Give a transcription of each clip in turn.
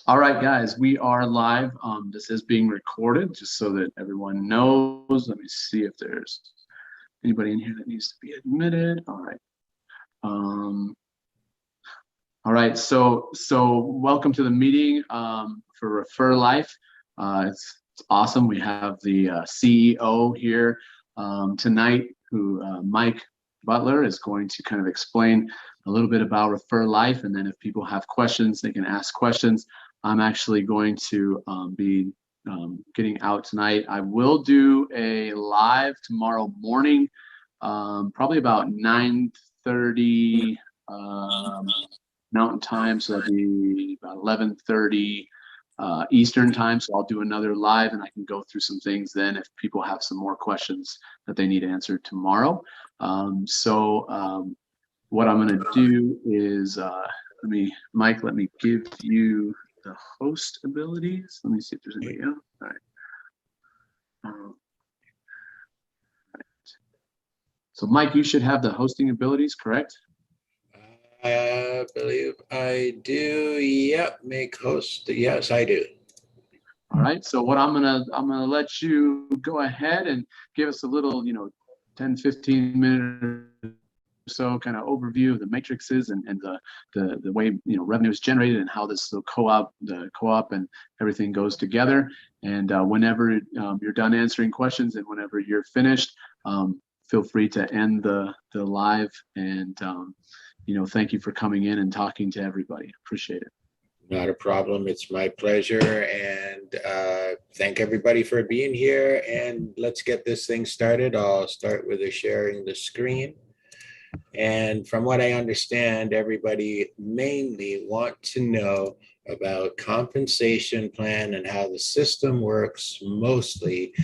All right, guys, we are live. This is being recorded just so that everyone knows. Let me see if there's anybody in here that needs to be admitted. All right. Um, all right. So welcome to the meeting for Refer Life. It's awesome. We have the CEO here tonight, who Mike Butler is going to kind of explain a little bit about Refer Life, and then if people have questions, they can ask questions. I'm actually going to be getting out tonight. I will do a live tomorrow morning, probably about 9:30 Mountain Time, so that'll be about 11:30 Eastern Time. So I'll do another live, and I can go through some things then if people have some more questions that they need answered tomorrow. What I'm going to do is Mike, let me give you the host abilities. Let me see if there's anybody else. All right. So Mike, you should have the hosting abilities, correct? I believe I do. Yep, make host. Yes, I do. All right. So what I'm gonna let you go ahead and give us a little, 10, 15 minute or so kind of overview of the matrices and the way revenue is generated and how this the co-op and everything goes together. And whenever you're done answering questions and whenever you're finished, feel free to end the live. And thank you for coming in and talking to everybody. Appreciate it. Not a problem. It's my pleasure. And thank everybody for being here. And let's get this thing started. I'll start with sharing the screen. And from what I understand, everybody mainly want to know about compensation plan and how the system works mostly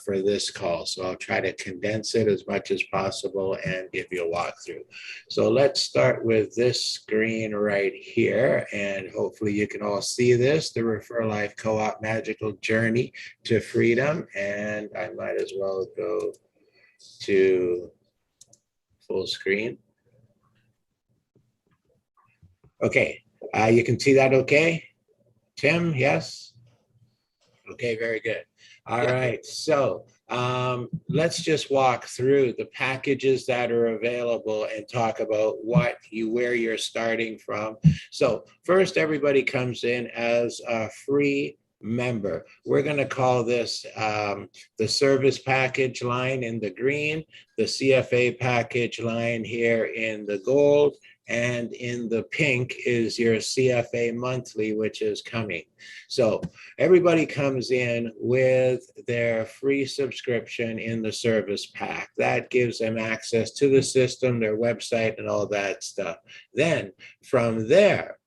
for this call. So I'll try to condense it as much as possible and give you a walkthrough. So let's start with this screen right here. And hopefully you can all see this, the Referlife Co-op Magical Journey to Freedom. And I might as well go to full screen. Okay, you can see that okay? Tim, yes? Okay, very good. All right, so let's just walk through the packages that are available and talk about where you're starting from. So first, everybody comes in as a free member. We're going to call this the service package line in the green, the CFA package line here in the gold, and in the pink is your CFA monthly, which is coming. So everybody comes in with their free subscription in the service pack. That gives them access to the system, their website, and all that stuff. Then from there,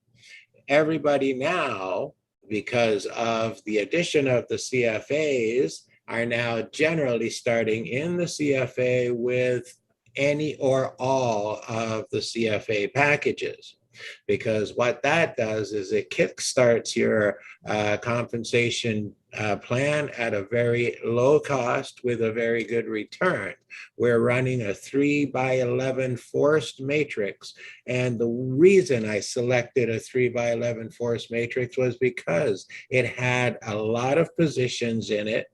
everybody now, because of the addition of the CFAs, are now generally starting in the CFA with any or all of the CFA packages. Because what that does is it kickstarts your compensation plan at a very low cost with a very good return. We're running a 3x11 forced matrix. And the reason I selected a 3x11 forced matrix was because it had a lot of positions in it.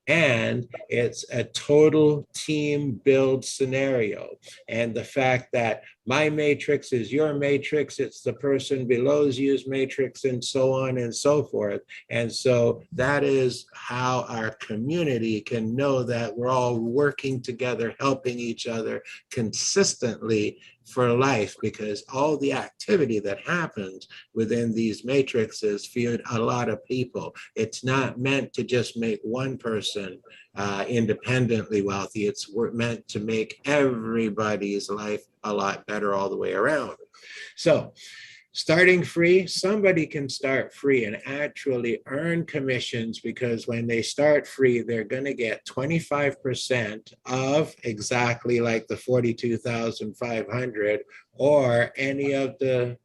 And it's a total team build scenario. And the fact that my matrix is your matrix, it's the person below you's matrix, and so on and so forth. And so that is how our community can know that we're all working together, helping each other consistently for life, because all the activity that happens within these matrices feed a lot of people. It's not meant to just make one person independently wealthy. It's meant to make everybody's life a lot better all the way around. So starting free, somebody can start free and actually earn commissions, because when they start free, they're going to get 25% of exactly like the 42,500 or any of the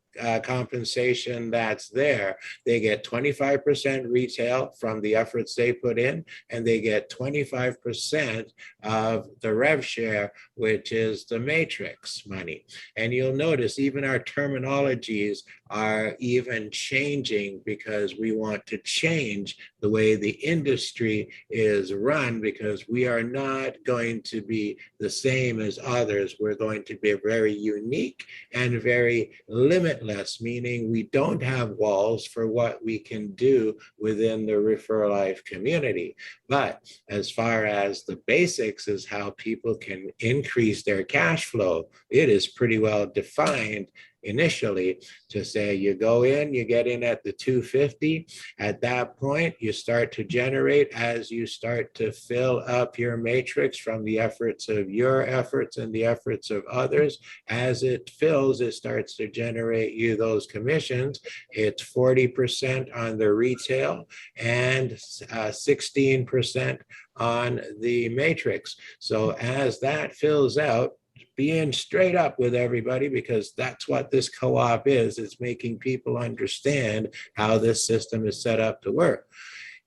compensation that's there. They get 25% retail from the efforts they put in, and they get 25% of the rev share, which is the matrix money. And you'll notice even our terminologies are even changing because we want to change the way the industry is run, because we are not going to be the same as others. We're going to be very unique and very limitless, meaning we don't have walls for what we can do within the Referlife community. But as far as the basics is how people can increase their cash flow, it is pretty well defined initially to say you go in, you get in at the 250. At that point, you start to generate as you start to fill up your matrix from the efforts of your efforts and the efforts of others. As it fills, it starts to generate you those commissions. It's 40% on the retail and 16% on the matrix. So as that fills out, being straight up with everybody, because that's what this co-op is. It's making people understand how this system is set up to work.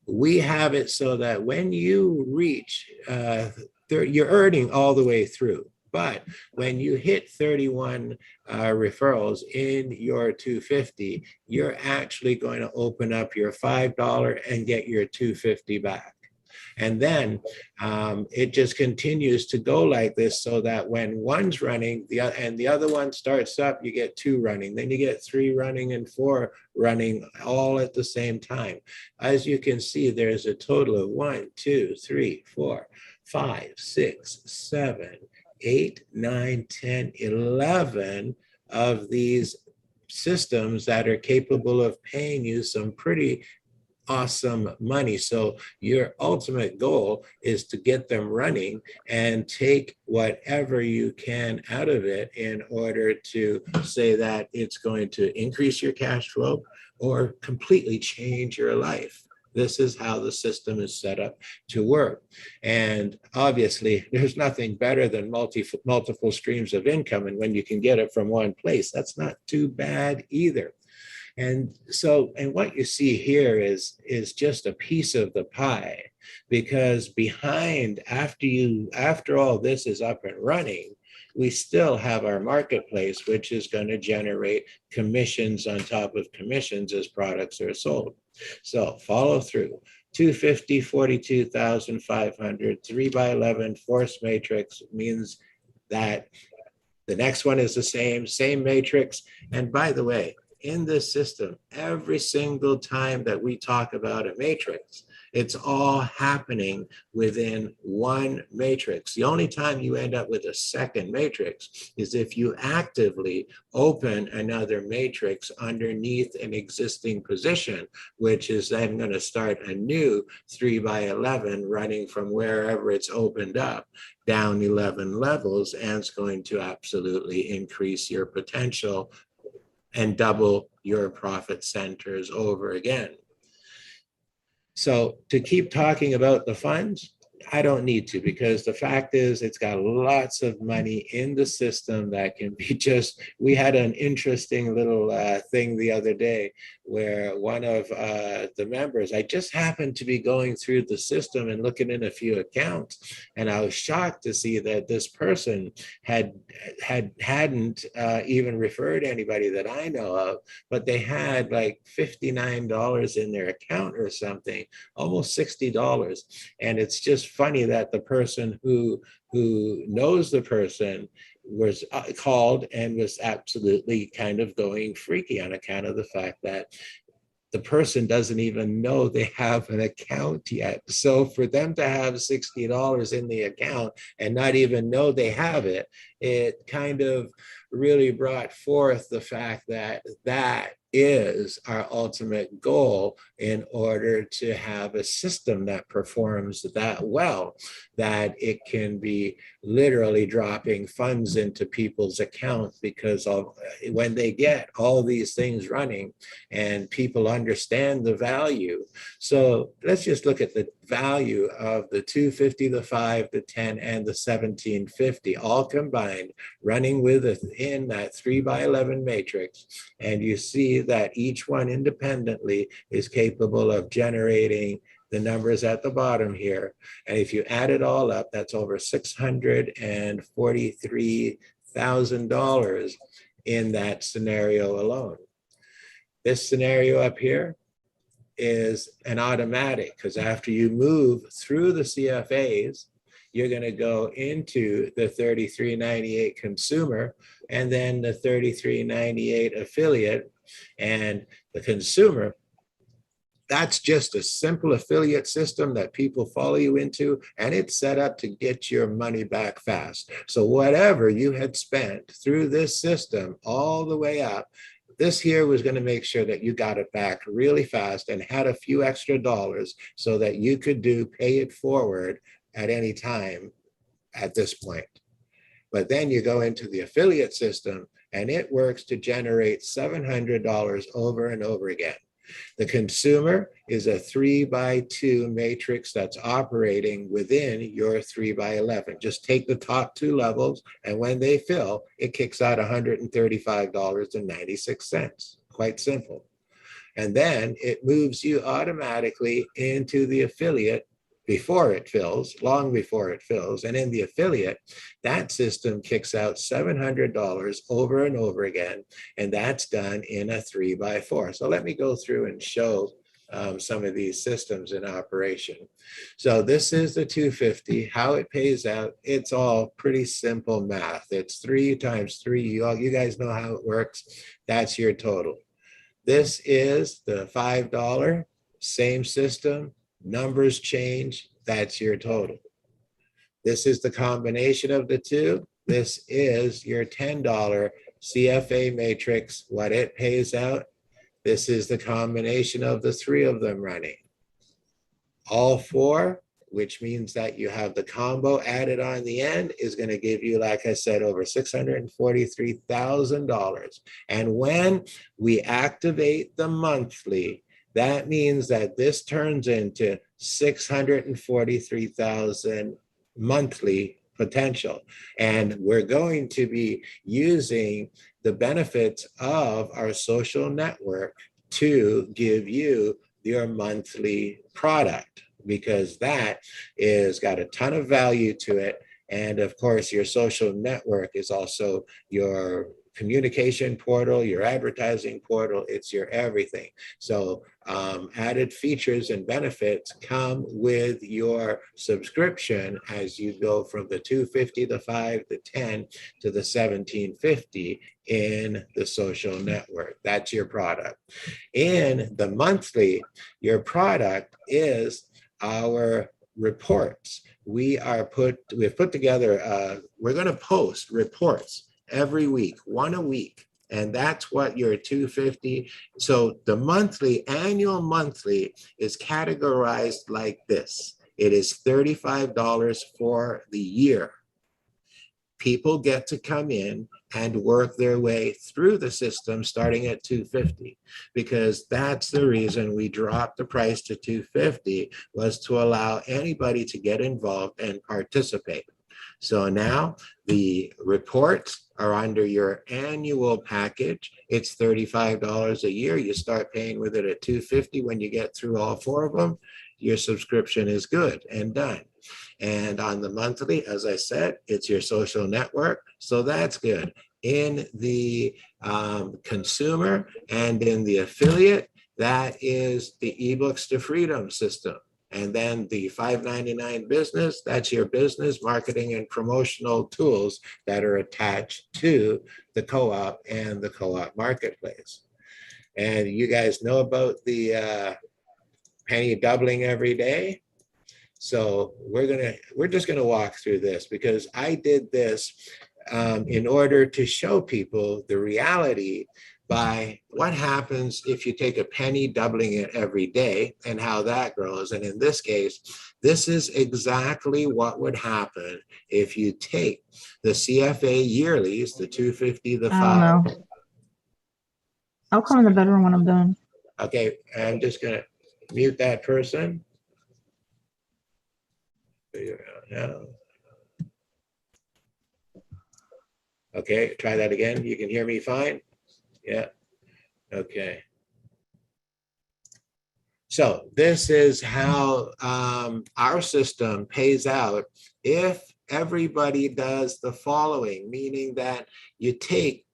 We have it so that when you reach, you're earning all the way through. But when you hit 31 referrals in your 250, you're actually going to open up your $5 and get your 250 back. And then it just continues to go like this, so that when one's running and the other one starts up, you get 2 running, then you get 3 running and 4 running all at the same time. As you can see, there's a total of 1, 2, 3, 4, 5, 6, 7, 8, 9, 10, 11 of these systems that are capable of paying you some pretty awesome money. So your ultimate goal is to get them running and take whatever you can out of it in order to say that it's going to increase your cash flow or completely change your life. This is how the system is set up to work. And obviously, there's nothing better than multiple streams of income. And when you can get it from one place, that's not too bad either. And so, and what you see here is just a piece of the pie, because behind, after all this is up and running, we still have our marketplace, which is going to generate commissions on top of commissions as products are sold. So follow through. 250, 42,500, 3x11 force matrix means that the next one is the same matrix. And by the way, in this system, every single time that we talk about a matrix, it's all happening within one matrix. The only time you end up with a second matrix is if you actively open another matrix underneath an existing position, which is then going to start a new 3x11 running from wherever it's opened up down 11 levels, and it's going to absolutely increase your potential and double your profit centers over again. So to keep talking about the funds, I don't need to, because the fact is it's got lots of money in the system that can be just, we had an interesting little thing the other day where one of the members, I just happened to be going through the system and looking in a few accounts, and I was shocked to see that this person hadn't even referred anybody that I know of, but they had like $59 in their account or something, almost $60. And it's just funny that the person who knows the person was called and was absolutely kind of going freaky on account of the fact that the person doesn't even know they have an account yet. So for them to have $60 in the account and not even know they have it, it kind of really brought forth the fact that that is our ultimate goal in order to have a system that performs that well, that it can be literally dropping funds into people's accounts, because of when they get all these things running and people understand the value. So let's just look at the value of the 250, the 5, the 10, and the 1750, all combined, running within that 3x11 matrix. And you see that each one independently is capable of generating the numbers at the bottom here. And if you add it all up, that's over $643,000 in that scenario alone. This scenario up here is an automatic, because after you move through the CFAs, you're going to go into the 3398 consumer and then the 3398 affiliate. And the consumer, that's just a simple affiliate system that people follow you into, and it's set up to get your money back fast. So whatever you had spent through this system all the way up, this here was going to make sure that you got it back really fast and had a few extra dollars so that you could pay it forward at any time at this point. But then you go into the affiliate system and it works to generate $700 over and over again. The consumer is a 3x2 matrix that's operating within your 3x11. Just take the top two levels, and when they fill, it kicks out $135.96. Quite simple. And then it moves you automatically into the affiliate before it fills, long before it fills. And in the affiliate, that system kicks out $700 over and over again, and that's done in a 3x4. So let me go through and show some of these systems in operation. So this is the 250, how it pays out. It's all pretty simple math. It's 3 times 3. You guys know how it works. That's your total. This is the $5, same system. Numbers change, that's your total. This is the combination of the two. This is your $10 CFA matrix, what it pays out. This is the combination of the three of them running. All four, which means that you have the combo added on the end, is going to give you, like I said, over $643,000. And when we activate the monthly, that means that this turns into $643,000 monthly potential. And we're going to be using the benefits of our social network to give you your monthly product, because that is got a ton of value to it. And of course, your social network is also your communication portal, your advertising portal, it's your everything. So added features and benefits come with your subscription as you go from the 250, the 5, the 10 to the 1750 in the social network. That's your product. In the monthly, your product is our reports. We've put together, we're going to post reports every week, one a week. And that's what your 250. So the annual monthly is categorized like this. It is $35 for the year. People get to come in and work their way through the system starting at 250, because that's the reason we dropped the price to 250, was to allow anybody to get involved and participate. So now the reports are under your annual package. It's $35 a year. You start paying with it at $250. When you get through all four of them, your subscription is good and done. And on the monthly, as I said, it's your social network. So that's good. In the consumer and in the affiliate, that is the eBooks to Freedom system. And then the $5.99 business, that's your business marketing and promotional tools that are attached to the co-op and the co-op marketplace. And you guys know about the penny doubling every day. So we're just gonna walk through this, because I did this in order to show people the reality by what happens if you take a penny, doubling it every day, and how that grows. And in this case, this is exactly what would happen if you take the CFA yearlies, the 250, the I don't 5. know. I'll come in the bedroom when I'm done. Okay, I'm just gonna mute that person. Okay, try that again. You can hear me fine? Yeah, okay. So this is how our system pays out if everybody does the following, meaning that you take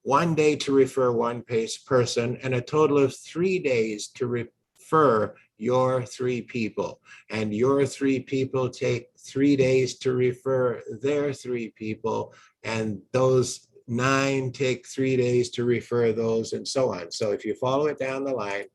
1 day to refer one person and a total of 3 days to refer your 3 people. And your 3 people take 3 days to refer their 3 people. And those 9 take 3 days to refer those, and so on. So if you follow it down the line,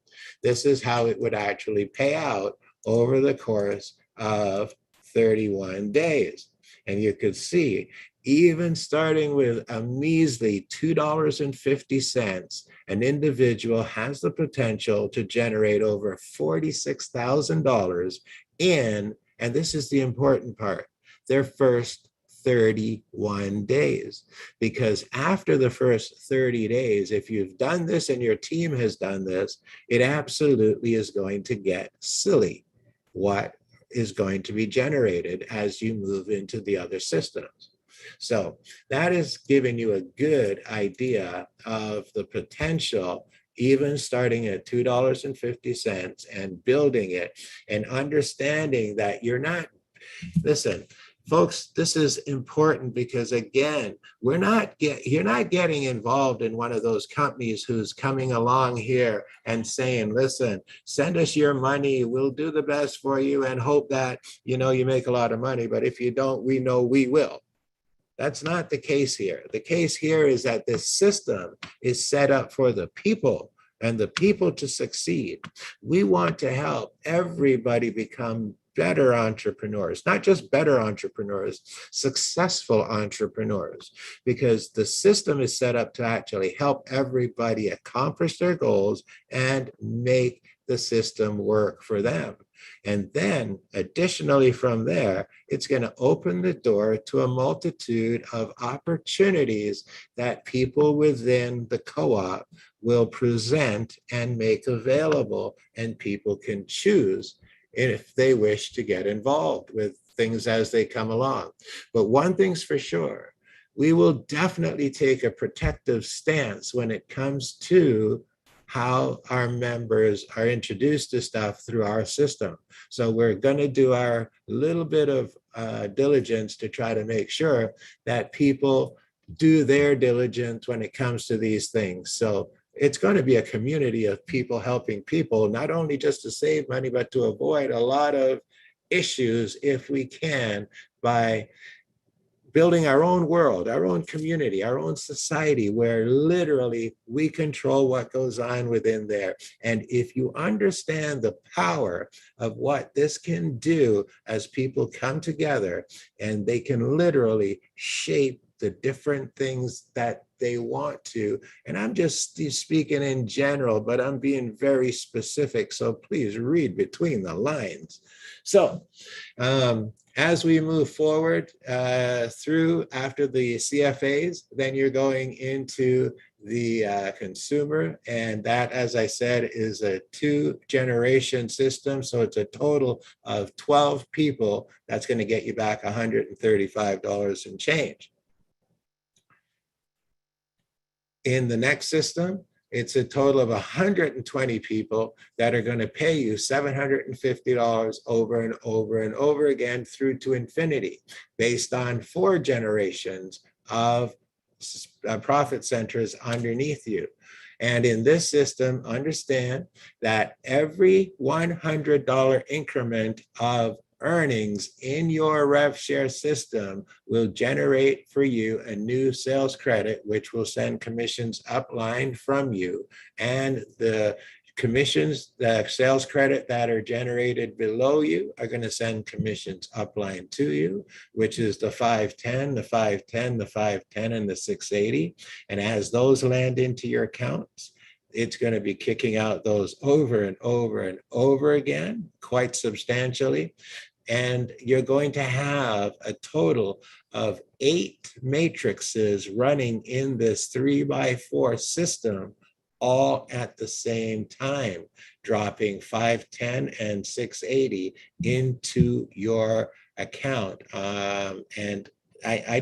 this is how it would actually pay out over the course of 31 days. And you could see, even starting with a measly $2.50, an individual has the potential to generate over $46,000 in, and this is the important part, their first 31 days. Because after the first 30 days, if you've done this and your team has done this, it absolutely is going to get silly what is going to be generated as you move into the other systems. So that is giving you a good idea of the potential, even starting at $2.50 and building it and understanding that you're not, listen, folks, this is important because, again, you're not getting involved in one of those companies who's coming along here and saying, listen, send us your money, we'll do the best for you and hope that, you make a lot of money, but if you don't, we know we will. That's not the case here. The case here is that this system is set up for the people and the people to succeed. We want to help everybody become better entrepreneurs, not just better entrepreneurs, successful entrepreneurs, because the system is set up to actually help everybody accomplish their goals and make the system work for them. And then additionally from there, it's going to open the door to a multitude of opportunities that people within the co-op will present and make available, and people can choose if they wish to get involved with things as they come along. But one thing's for sure, we will definitely take a protective stance when it comes to how our members are introduced to stuff through our system. So we're going to do our little bit of diligence to try to make sure that people do their diligence when it comes to these things. So it's going to be a community of people helping people, not only just to save money, but to avoid a lot of issues if we can, by building our own world, our own community, our own society, where literally we control what goes on within there. And if you understand the power of what this can do as people come together, and they can literally shape the different things that they want to. And I'm just speaking in general, but I'm being very specific. So please read between the lines. So as we move forward through after the CFAs, then you're going into the consumer. And that, as I said, is a 2-generation system. So it's a total of 12 people. That's going to get you back $135 and change. In the next system, it's a total of 120 people that are going to pay you $750 over and over and over again through to infinity, based on 4 generations of profit centers underneath you. And in this system, understand that every $100 increment of earnings in your rev share system will generate for you a new sales credit, which will send commissions upline from you. And the commissions, the sales credit that are generated below you are going to send commissions upline to you, which is the 510, the 510, the 510, and the 680. And as those land into your accounts, it's going to be kicking out those over and over and over again, quite substantially. And you're going to have a total of 8 matrices running in this 3x4 system, all at the same time, dropping 510 and 680 into your account. And I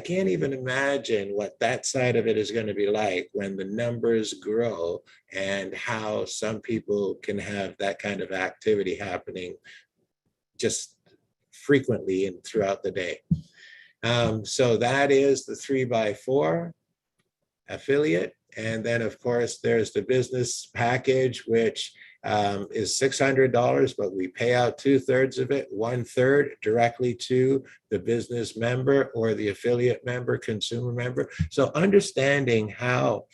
can't even imagine what that side of it is going to be like when the numbers grow, and how some people can have that kind of activity happening just frequently and throughout the day. So that is the 3x4 affiliate. And then of course there's the business package, which is $600, but we pay out 2/3 of it, 1/3 directly to the business member or the affiliate member, consumer member. So understanding how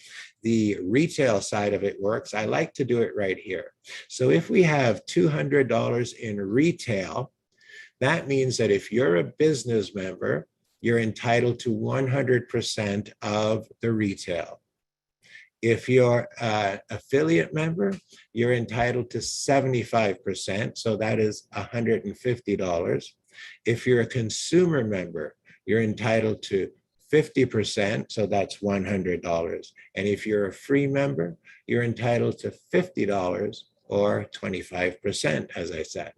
the retail side of it works, I like to do it right here. So if we have $200 in retail, that means that if you're a business member, you're entitled to 100% of the retail. If you're an affiliate member, you're entitled to 75%, so that is $150. If you're a consumer member, you're entitled to 50%, so that's $100. And if you're a free member, you're entitled to $50 or 25%, as I said.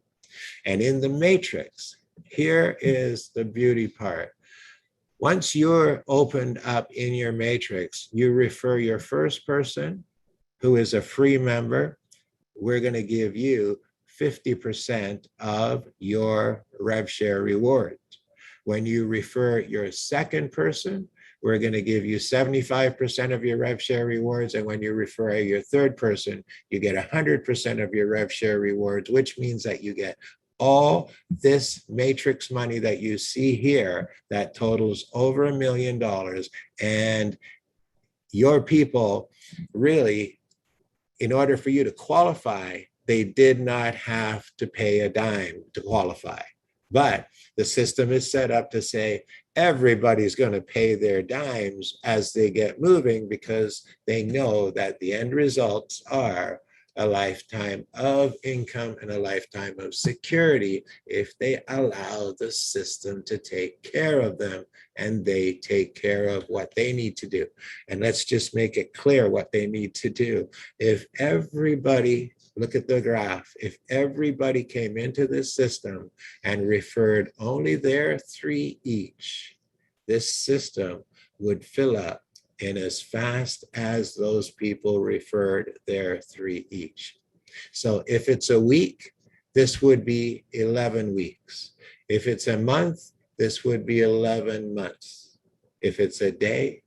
And in the matrix, here is the beauty part. Once you're opened up in your matrix, you refer your first person who is a free member. We're going to give you 50% of your rev share rewards. When you refer your second person, we're going to give you 75% of your rev share rewards. And when you refer your third person, you get 100% of your rev share rewards, which means that you get all this matrix money that you see here that totals over $1 million. And your people really, in order for you to qualify, they did not have to pay a dime to qualify. But the system is set up to say everybody's going to pay their dimes as they get moving, because they know that the end results are a lifetime of income and a lifetime of security if they allow the system to take care of them and they take care of what they need to do. And let's just make it clear what they need to do. If everybody, look at the graph, if everybody came into this system and referred only their 3 each, this system would fill up in as fast as those people referred their 3 each. So if it's a week, this would be 11 weeks. If it's a month, this would be 11 months. If it's a day,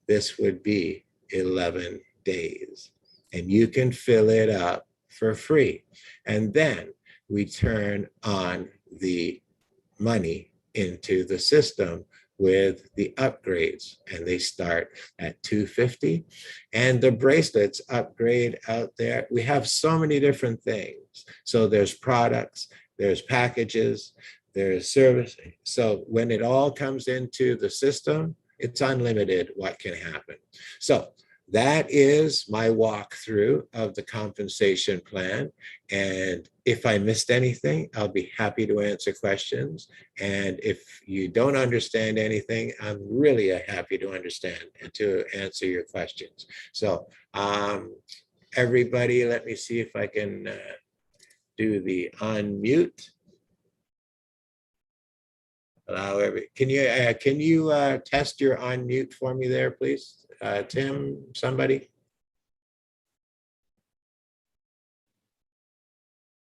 this would be 11 days. And you can fill it up for free. And then we turn on the money into the system with the upgrades, and they start at $250. And the bracelets upgrade out there. We have so many different things. So there's products, there's packages, there's servicing. So when it all comes into the system, it's unlimited what can happen. So that is my walkthrough of the compensation plan. And if I missed anything, I'll be happy to answer questions. And if you don't understand anything, I'm really happy to understand and to answer your questions. So everybody, let me see if I can do the unmute. Allow can you test your unmute for me there, please? Tim, somebody?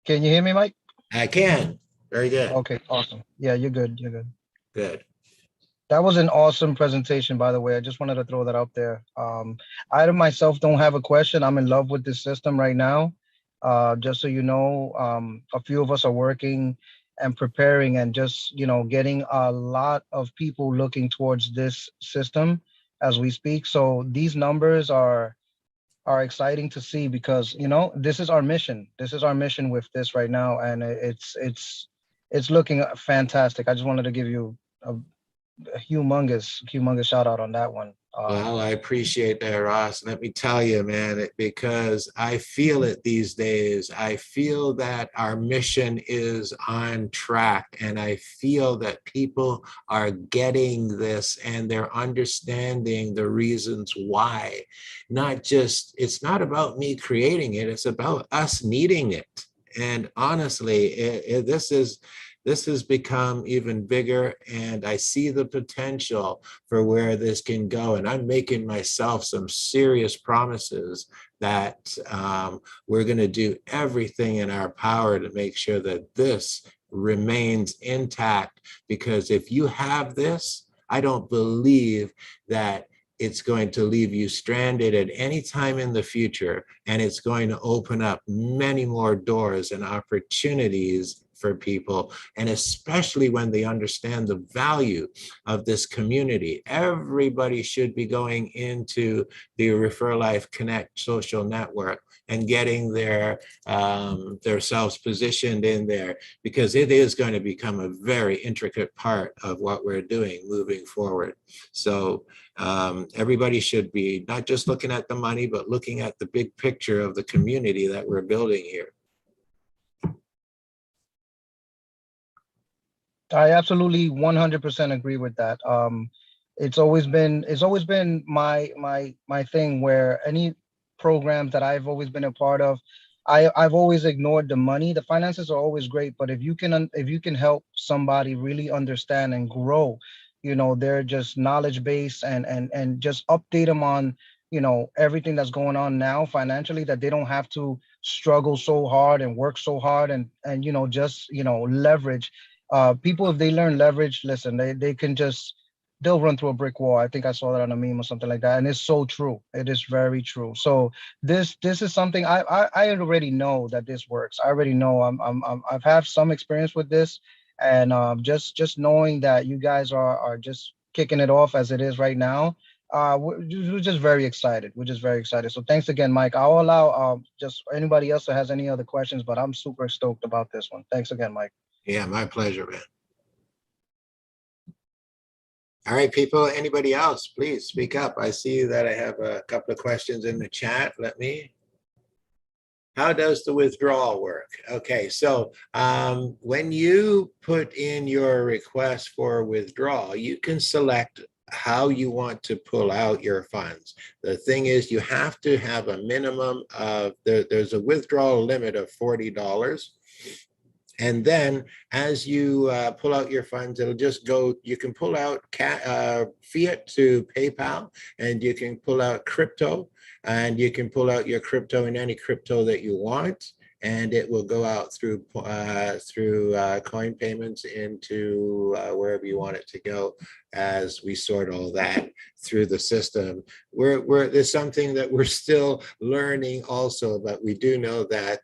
Can you hear me, Mike? I can. Very good. Okay, awesome. Yeah, you're good. You're good. Good. That was an awesome presentation, by the way. I just wanted to throw that out there. I myself don't have a question. I'm in love with this system right now. Just so you know, a few of us are working and preparing and just, getting a lot of people looking towards this system as we speak. So these numbers are are exciting to see because, you know, this is our mission. This is our mission with this right now, and it's looking fantastic. I just wanted to give you a humongous shout out on that one. Well, I appreciate that, Ross. Let me tell you, man, because I feel it these days. I feel that our mission is on track, and I feel that people are getting this and they're understanding the reasons why. Not just, it's not about me creating it, it's about us needing it. And honestly, this has become even bigger, and I see the potential for where this can go. And I'm making myself some serious promises that we're going to do everything in our power to make sure that this remains intact. Because if you have this, I don't believe that it's going to leave you stranded at any time in the future, and it's going to open up many more doors and opportunities for people, and especially when they understand the value of this community. Everybody should be going into the Referlife Connect social network and getting themselves positioned in there, because it is going to become a very intricate part of what we're doing moving forward. So everybody should be not just looking at the money, but looking at the big picture of the community that we're building here. I absolutely 100% agree with that. It's always been my thing where any programs that I've always been a part of, I've always ignored the money. The finances are always great, but if you can help somebody really understand and grow, you know, their just knowledge base and just update them on, you know, everything that's going on now financially, that they don't have to struggle so hard and work so hard and you know, just, you know, leverage. People, if they learn leverage, listen, they can just, they'll run through a brick wall. I think I saw that on a meme or something like that, and it's so true. It is very true. So this is something I already know that this works. I already know. I've had some experience with this, and just knowing that you guys are just kicking it off as it is right now. We're just very excited. We're just very excited. So thanks again, Mike. I'll allow just anybody else that has any other questions, but I'm super stoked about this one. Thanks again, Mike. Yeah, my pleasure, man. All right, people, anybody else, please speak up. I see that I have a couple of questions in the chat. How does the withdrawal work? Okay, so when you put in your request for withdrawal, you can select how you want to pull out your funds. The thing is, you have to have a minimum of, there's a withdrawal limit of $40. And then as you pull out your funds, it'll just go, you can pull out fiat to PayPal, and you can pull out crypto, and you can pull out your crypto in any crypto that you want, and it will go out through coin payments into wherever you want it to go, as we sort all that through the system. There's something that we're still learning also, but we do know that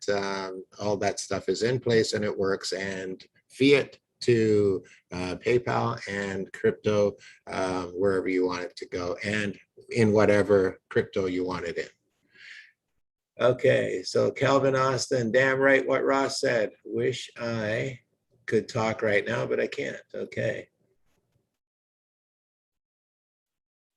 all that stuff is in place and it works, and fiat to PayPal and crypto wherever you want it to go, and in whatever crypto you want it in. Okay, so Calvin Austin, damn right what Ross said. Wish I could talk right now, but I can't. Okay.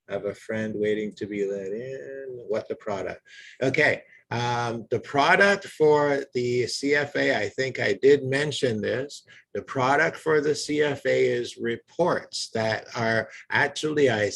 I have a friend waiting to be let in. What the product? Okay, the product for the CFA, I think I did mention this. The product for the CFA is reports that are actually, I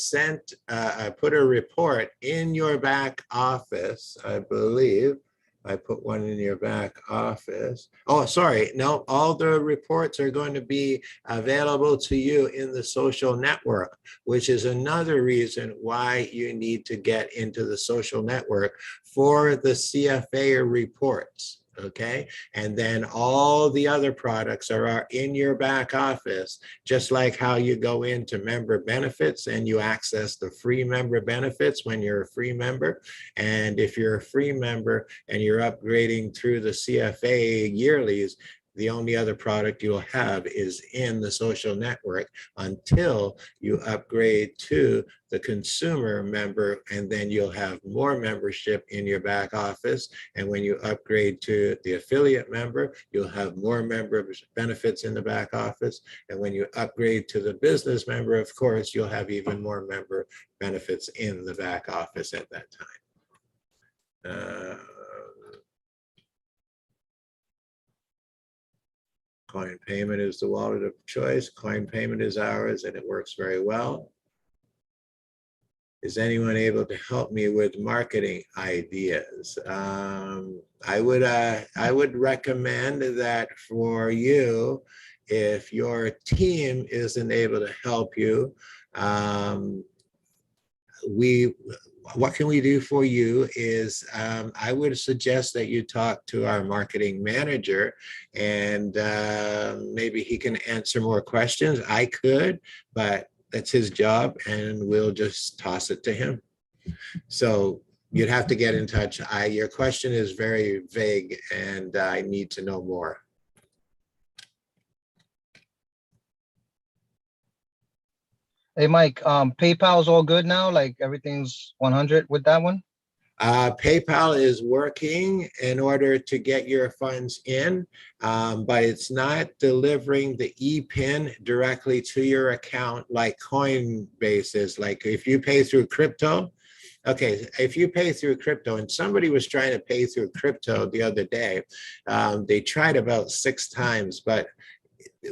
put a report in your back office, I believe. I put one in your back office. Oh, sorry. No, all the reports are going to be available to you in the social network, which is another reason why you need to get into the social network for the CFA reports. Okay, and then all the other products are in your back office, just like how you go into member benefits and you access the free member benefits when you're a free member. And if you're a free member and you're upgrading through the CFA yearlies, the only other product you'll have is in the social network until you upgrade to the consumer member, and then you'll have more membership in your back office. And when you upgrade to the affiliate member, you'll have more member benefits in the back office. And when you upgrade to the business member, of course, you'll have even more member benefits in the back office at that time. Coin payment is the wallet of choice. Coin payment is ours, and it works very well. Is anyone able to help me with marketing ideas? I would recommend that for you, if your team isn't able to help you, what can we do for you is I would suggest that you talk to our marketing manager, and maybe he can answer more questions. I could, but that's his job, and we'll just toss it to him. So you'd have to get in touch. Your question is very vague, and I need to know more. Hey, Mike, PayPal's all good now? Like everything's 100 with that one? PayPal is working in order to get your funds in, but it's not delivering the e-pin directly to your account like Coinbase is. Like if you pay through crypto, okay, if you pay through crypto, and somebody was trying to pay through crypto the other day, they tried about 6 times, but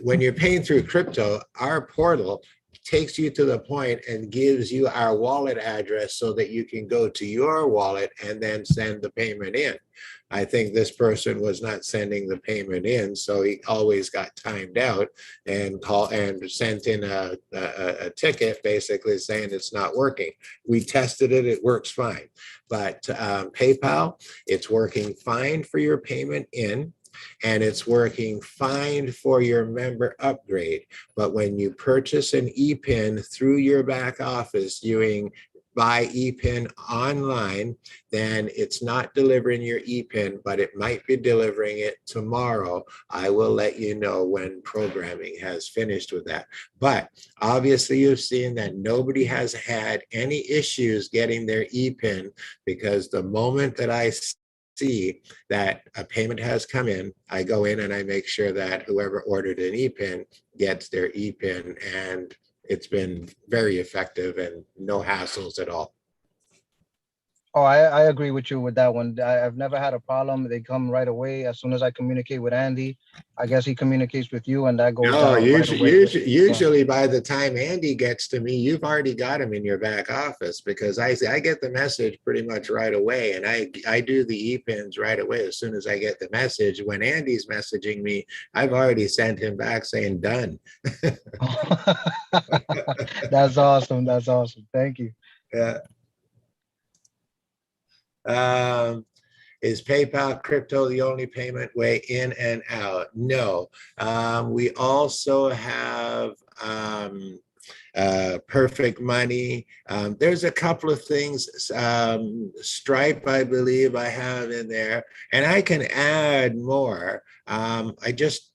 when you're paying through crypto, our portal takes you to the point and gives you our wallet address so that you can go to your wallet and then send the payment in. I think this person was not sending the payment in, so he always got timed out and sent in a ticket basically saying it's not working. We tested it, it works fine. But PayPal, it's working fine for your payment in, and it's working fine for your member upgrade. But when you purchase an e-pin through your back office doing buy e-pin online, then it's not delivering your e-pin, but it might be delivering it tomorrow. I will let you know when programming has finished with that. But obviously you've seen that nobody has had any issues getting their e-pin, because the moment that I see that a payment has come in, I go in and I make sure that whoever ordered an e-pin gets their e-pin, and it's been very effective and no hassles at all. Oh, I agree with you with that one. I've never had a problem. They come right away as soon as I communicate with Andy. I guess he communicates with you, and that goes No, down right away. usually by the time Andy gets to me, you've already got him in your back office, because I get the message pretty much right away, and I do the e-pins right away as soon as I get the message. When Andy's messaging me, I've already sent him back saying done. That's awesome. That's awesome. Thank you. Yeah. Is PayPal crypto the only payment way in and out? No. We also have Perfect Money. There's a couple of things. Stripe, I believe I have in there, and I can add more. I just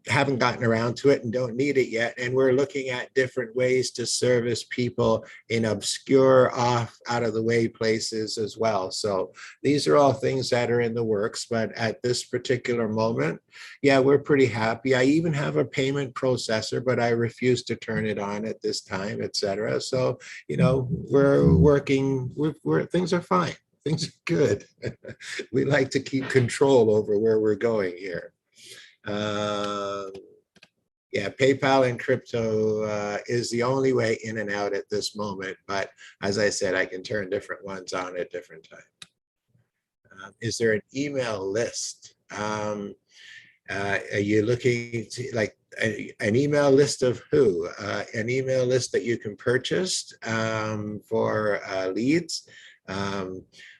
haven't gotten around to it and don't need it yet. And we're looking at different ways to service people in obscure, out of the way places as well. So these are all things that are in the works, but at this particular moment, yeah, we're pretty happy. I even have a payment processor, but I refuse to turn it on at this time, etc. So, you know, we're working, things are fine. Things are good. We like to keep control over where we're going here. Yeah, PayPal and crypto is the only way in and out at this moment. But as I said, I can turn different ones on at different times. Is there an email list? Are you looking to like an email list of who? An email list that you can purchase for leads?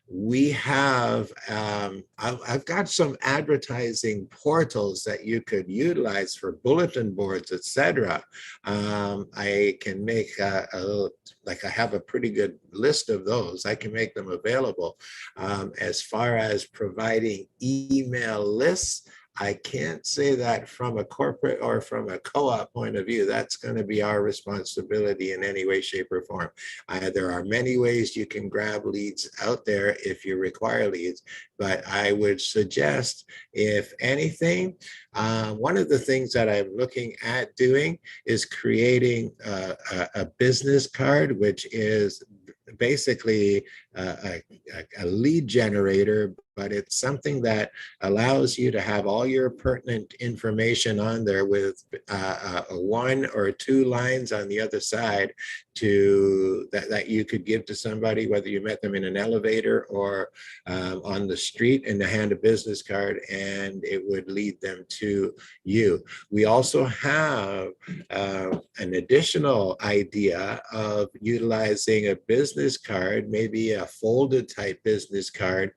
We have, I've got some advertising portals that you could utilize for bulletin boards, etc. I can make like I have a pretty good list of those. I can make them available. As far as providing email lists, I can't say that from a corporate or from a co-op point of view. That's going to be our responsibility in any way, shape, or form. There are many ways you can grab leads out there if you require leads, but I would suggest, if anything, one of the things that I'm looking at doing is creating a business card, which is basically a lead generator, but it's something that allows you to have all your pertinent information on there with one or two lines on the other side that you could give to somebody, whether you met them in an elevator or on the street, and to hand a business card, and it would lead them to you. We also have an additional idea of utilizing a business card, maybe a folded type business card,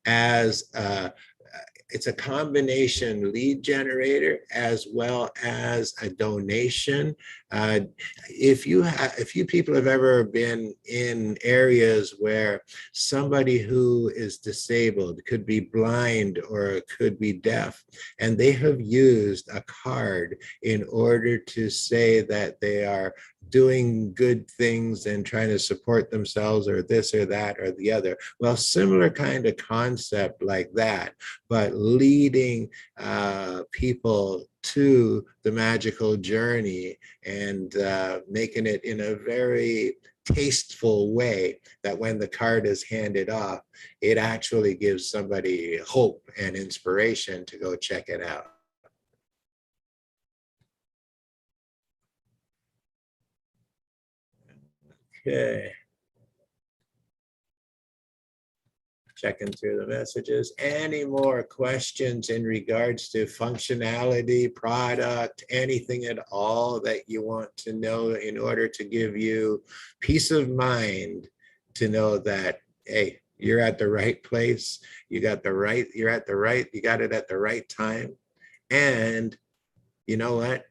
as it's a combination lead generator as well as a donation. If you people have ever been in areas where somebody who is disabled, could be blind or could be deaf, and they have used a card in order to say that they are doing good things and trying to support themselves, or this or that or the other. Well, similar kind of concept like that, but leading people to the magical journey and making it in a very tasteful way that when the card is handed off, it actually gives somebody hope and inspiration to go check it out. Okay. Checking through the messages. Any more questions in regards to functionality, product, anything at all that you want to know in order to give you peace of mind to know that, hey, you're at the right place, you got it at the right time. And you know what?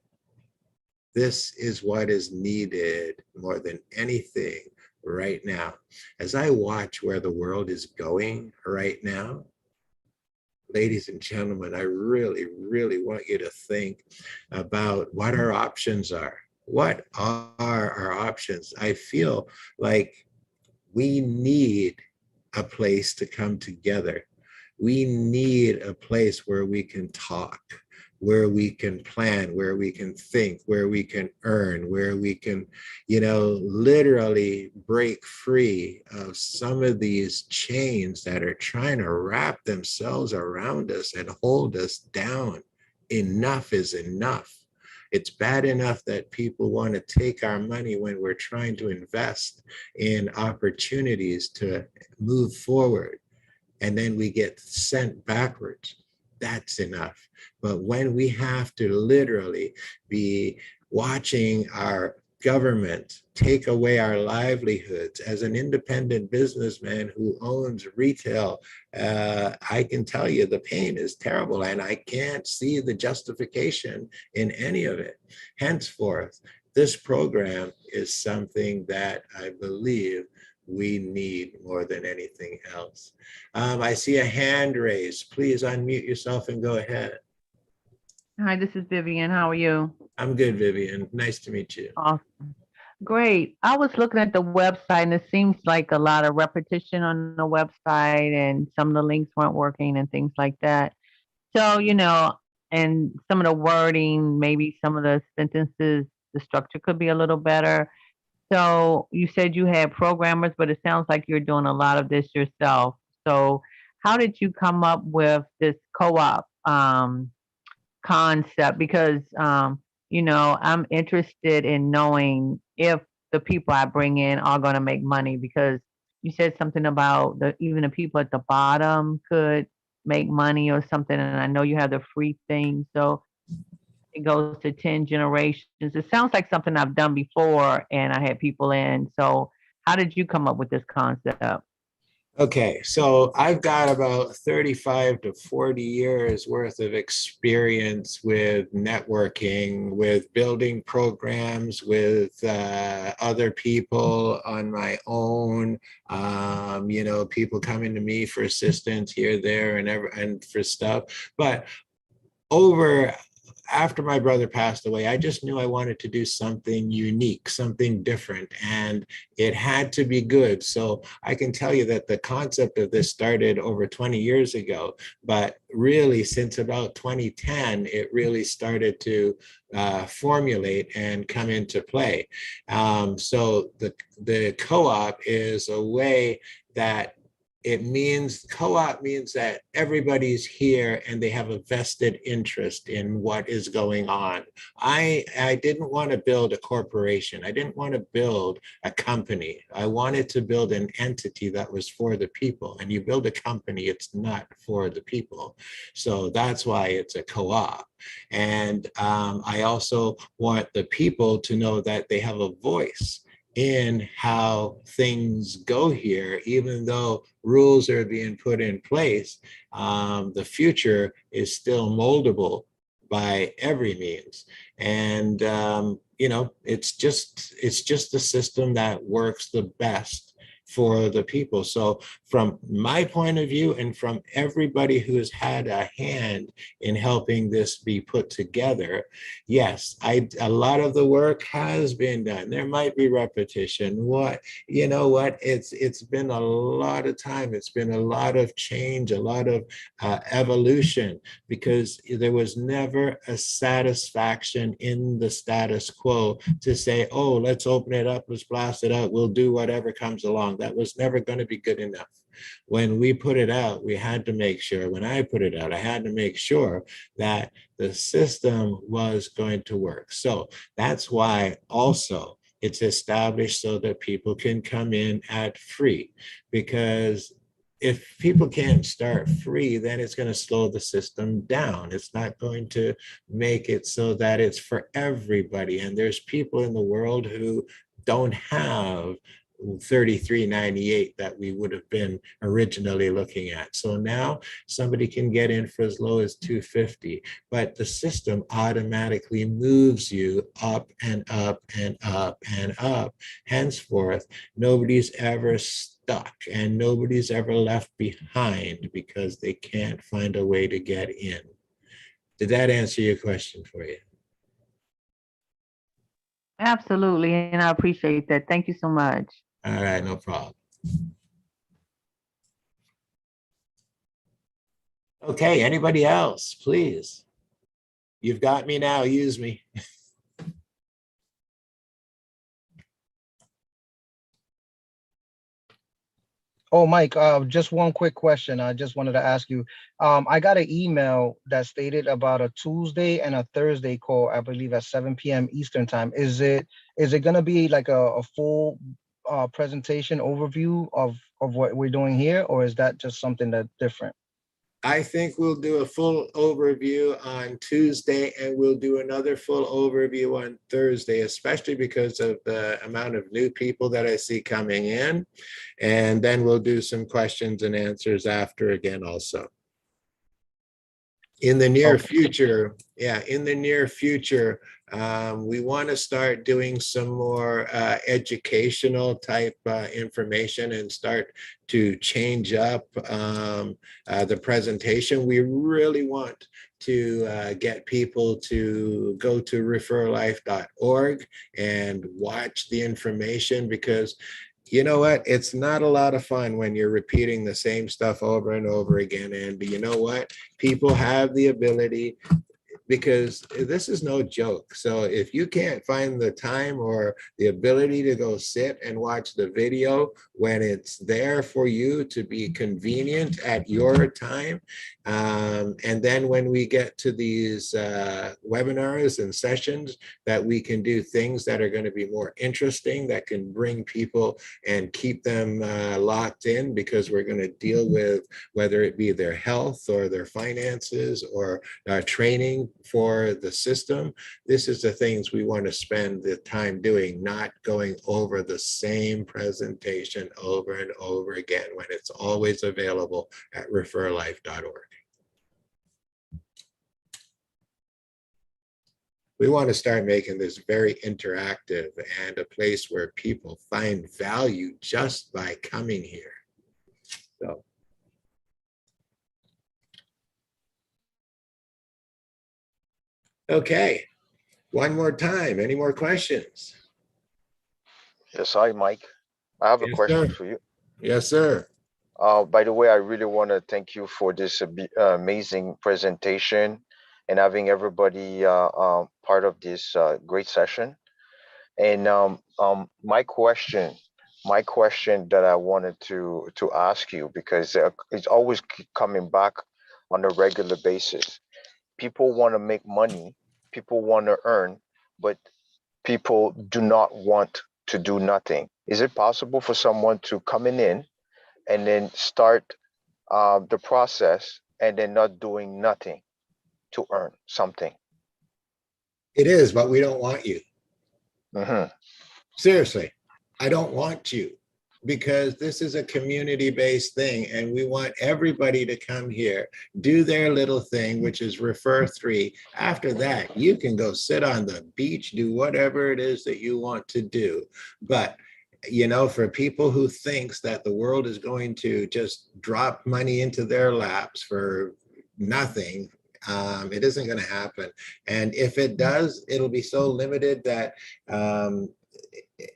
This is what is needed more than anything right now. As I watch where the world is going right now, ladies and gentlemen, I really, really want you to think about what our options are. What are our options? I feel like we need a place to come together. We need a place where we can talk, where we can plan, where we can think, where we can earn, where we can, literally break free of some of these chains that are trying to wrap themselves around us and hold us down. Enough is enough. It's bad enough that people want to take our money when we're trying to invest in opportunities to move forward, and then we get sent backwards. That's enough. But when we have to literally be watching our government take away our livelihoods, as an independent businessman who owns retail, I can tell you the pain is terrible, and I can't see the justification in any of it. Henceforth, this program is something that I believe we need more than anything else. I see a hand raised. Please unmute yourself and go ahead. Hi, this is Vivian. How are you? I'm good, Vivian. Nice to meet you. Awesome. Great. I was looking at the website and it seems like a lot of repetition on the website and some of the links weren't working and things like that. So, and some of the wording, maybe some of the sentences, the structure could be a little better. So you said you had programmers, but it sounds like you're doing a lot of this yourself. So how did you come up with this co-op concept? Because, I'm interested in knowing if the people I bring in are going to make money, because you said something about even the people at the bottom could make money or something. And I know you have the free thing. So it goes to 10 generations. It sounds like something I've done before and I had people in. So how did you come up with this concept? Okay, so I've got about 35 to 40 years worth of experience with networking, with building programs with other people on my own, people coming to me for assistance here, there, and for stuff. But after my brother passed away, I just knew I wanted to do something unique, something different, and it had to be good. So I can tell you that the concept of this started over 20 years ago, but really since about 2010, it really started to formulate and come into play. So the co-op is a way that co-op means that everybody's here and they have a vested interest in what is going on. I didn't want to build a corporation. I didn't want to build a company. I wanted to build an entity that was for the people. And you build a company, it's not for the people. So that's why it's a co-op. And I also want the people to know that they have a voice in how things go here, even though rules are being put in place, the future is still moldable by every means. And, it's just a system that works the best for the people. So from my point of view and from everybody who has had a hand in helping this be put together, yes, a lot of the work has been done. There might be repetition. It's been a lot of time. It's been a lot of change, a lot of evolution, because there was never a satisfaction in the status quo to say, oh, let's open it up, let's blast it out, we'll do whatever comes along. That was never going to be good enough. When we put it out, we had to make sure, when I put it out, I had to make sure that the system was going to work. So that's why also it's established so that people can come in at free, because if people can't start free, then it's going to slow the system down. It's not going to make it so that it's for everybody. And there's people in the world who don't have $33.98 that we would have been originally looking at. So now somebody can get in for as low as $250, but the system automatically moves you up and up and up and up. Henceforth, nobody's ever stuck and nobody's ever left behind because they can't find a way to get in. Did that answer your question for you? Absolutely, and I appreciate that. Thank you so much. All right, no problem. Okay, anybody else, please? You've got me now, use me. Oh, Mike, just one quick question. I just wanted to ask you. I got an email that stated about a Tuesday and a Thursday call, I believe at 7 p.m. Eastern time. Is it going to be like a full presentation overview of what we're doing here, or is that just something that's different? I think we'll do a full overview on Tuesday and we'll do another full overview on Thursday, especially because of the amount of new people that I see coming in. And then we'll do some questions and answers after again also. In the near future, we want to start doing some more educational type information and start to change up the presentation. We really want to get people to go to referlife.org and watch the information, because you know what? It's not a lot of fun when you're repeating the same stuff over and over again. And you know what? People have the ability, because this is no joke. So if you can't find the time or the ability to go sit and watch the video when it's there for you to be convenient at your time, and then when we get to these webinars and sessions, that we can do things that are going to be more interesting, that can bring people and keep them locked in, because we're going to deal with whether it be their health or their finances or training for the system. This is the things we want to spend the time doing, not going over the same presentation over and over again when it's always available at referlife.org. We want to start making this very interactive and a place where people find value just by coming here. So Okay, one more time. Any more questions? Yes, hi, Mike. I have a Yes, question sir. for you. Yes, sir. By the way, I really want to thank you for this amazing presentation and having everybody part of this great session. And my question that I wanted to ask you, because it's always coming back on a regular basis. People want to make money, people want to earn, but people do not want to do nothing. Is it possible for someone to coming in and then start the process and then not doing nothing to earn something? It is, but we don't want you. Hmm. Seriously, I don't want you, because this is a community-based thing and we want everybody to come here, do their little thing, which is refer 3. After that, you can go sit on the beach, do whatever it is that you want to do. But for people who thinks that the world is going to just drop money into their laps for nothing, it isn't going to happen. And if it does, it'll be so limited that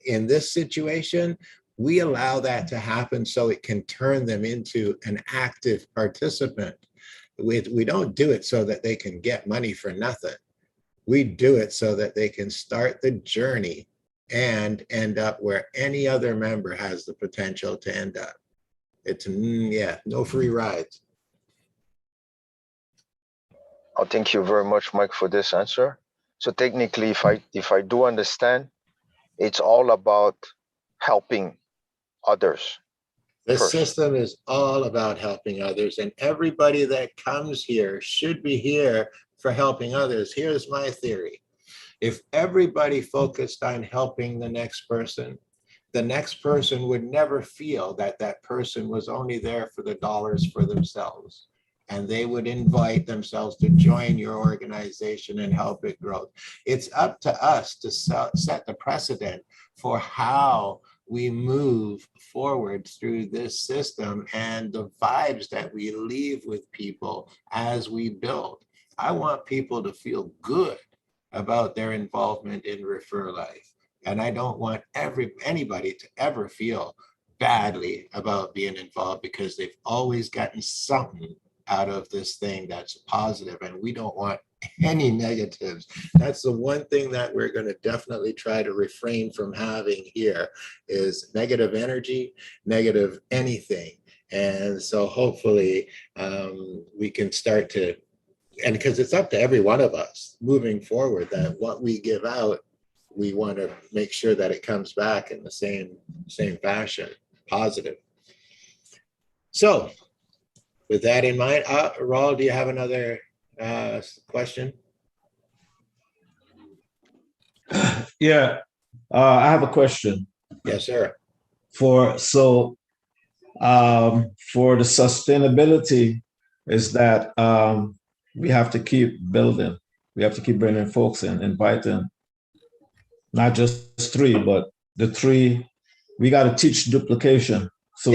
in this situation, we allow that to happen so it can turn them into an active participant. We don't do it so that they can get money for nothing. We do it so that they can start the journey and end up where any other member has the potential to end up. It's, no free rides. Oh, thank you very much, Mike, for this answer. So technically, if I do understand, it's all about helping others The first. system is all about helping others, and everybody that comes here should be here for helping others. Here's my theory. If everybody focused on helping the next person would never feel that that person was only there for the dollars for themselves. And they would invite themselves to join your organization and help it grow. It's up to us to set the precedent for how we move forward through this system and the vibes that we leave with people as we build. I want people to feel good about their involvement in Referlife. And I don't want anybody to ever feel badly about being involved, because they've always gotten something out of this thing that's positive, and we don't want any negatives. That's the one thing that we're going to definitely try to refrain from having here, is negative energy, negative anything. And so hopefully we can start to, and because it's up to every one of us moving forward, that what we give out, we want to make sure that it comes back in the same fashion, positive. So with that in mind, Raul, do you have another question? Yeah, I have a question. Yes, sir. For the sustainability is that we have to keep building. We have to keep bringing folks in, inviting not just 3, but the 3. We got to teach duplication. So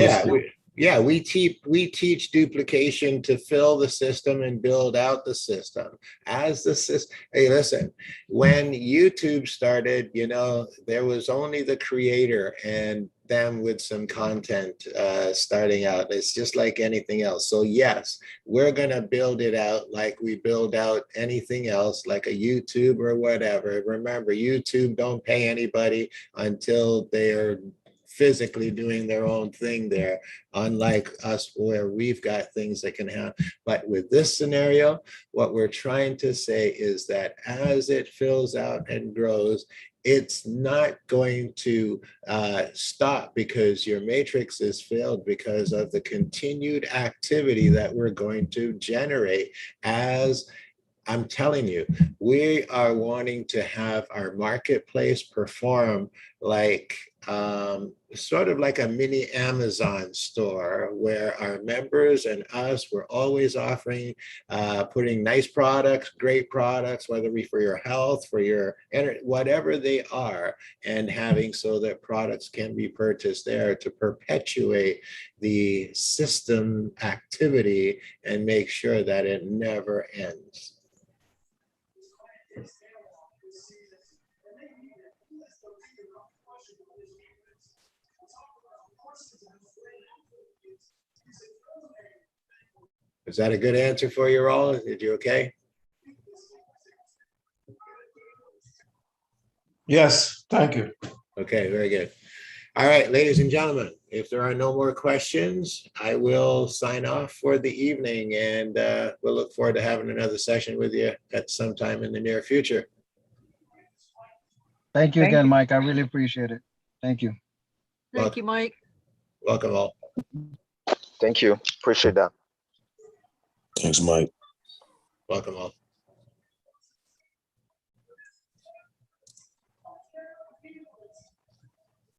we teach duplication to fill the system and build out the system. As the system, hey, listen, when YouTube started, there was only the creator and them with some content starting out. It's just like anything else. So yes, we're gonna build it out like we build out anything else, like a YouTube or whatever. Remember, YouTube don't pay anybody until they're physically doing their own thing there, unlike us where we've got things that can happen. But with this scenario, what we're trying to say is that as it fills out and grows, it's not going to stop because your matrix is filled, because of the continued activity that we're going to generate. As I'm telling you, we are wanting to have our marketplace perform like sort of like a mini Amazon store, where our members and us, we're always offering, putting nice products, great products, whether it be for your health, for your whatever they are, and having so that products can be purchased there to perpetuate the system activity and make sure that it never ends. Is that a good answer for you all? Did you okay? Yes, thank you. Okay, very good. All right, ladies and gentlemen, if there are no more questions, I will sign off for the evening, and we'll look forward to having another session with you at some time in the near future. Thank you Thank again, you. Mike. I really appreciate it. Thank you. Thank you, Mike. Welcome all. Thank you. Appreciate that. Thanks, Mike. Welcome all.